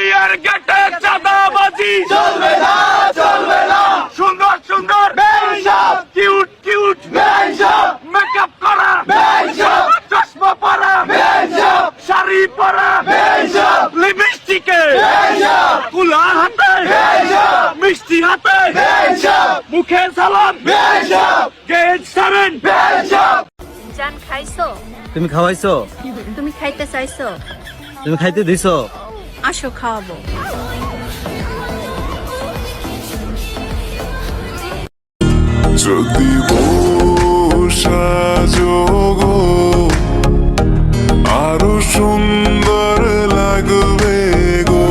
বিয়ের গেটে চাঁদাবাজি চলবে না চলবে না সুন্দর সুন্দর বেইনসাফ কিউট কিউট বেইনসাফ মেকআপ করা বেইনসাফ চশমা পরা বেইনসাফ শাড়ি পরা বেইনসাফ লিপস্টিকে বেইনসাফ কুলা হাতে বেইনসাফ মিষ্টি হাতে বেইনসাফ মুখে সালাম বেইনসাফ গেট সারেন বেইনসাফ জান খাইছো? তুমি খাওয়াইছো? তুমি খাইতে চাইছো? তুমি খাইতে দিছো? আসো খাওয়াবো। যদি সাজোগো আরো সুন্দর লাগবে গো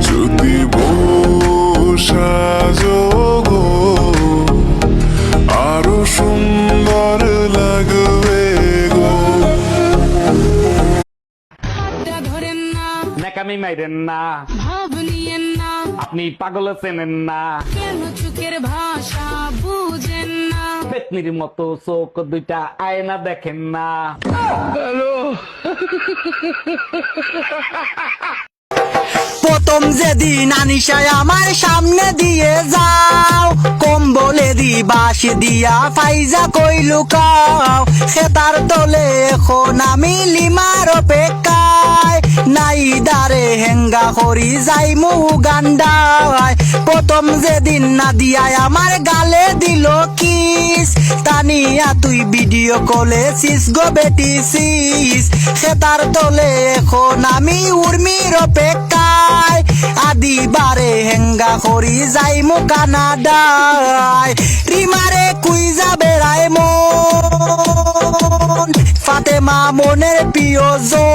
যদি সাজোগো আরো সুন্দর লাগবে গো ধরেন না নাকামি মাইরেন না ভাব নিয়েন না আপনি পাগল চেনেন না কেন চোখের ভাষা বুঝেন না পেতনির মতো চোখ দুইটা আয়না দেখেন না প্রথম যেদিন আনিশায় আমার সামনে দিয়ে যাও কম্বলে দি বাস দিয়া ফাইজা কই লুকাও খেতার তলে এখন আমি লিমার অপেক্ষায় নাই দারে হেঙ্গা করি যাই মু গান্ডায় প্রথম যেদিন না দিয়ায় আমার গালে দিল কিস তানিয়া তুই ভিডিও কলে সিস গো বেটি সিস খেতার তলে এখন আমি উর্মির অপেক্ষায় আদি বারে হেঙ্গা করি যাই মু কানাডায় রিমারে কুই যাবে রায় মন ফাতেমা মনের প্রিয়জন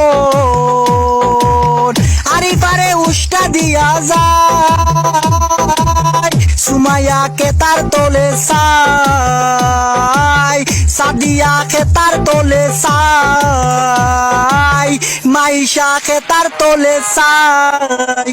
আরিফারে উষ্টা দিয়া যায় সুমাইয়া কে তার তোলে সাই সাদিয়া কে তার তোলে সাই মাইশা কে তার তোলে সাই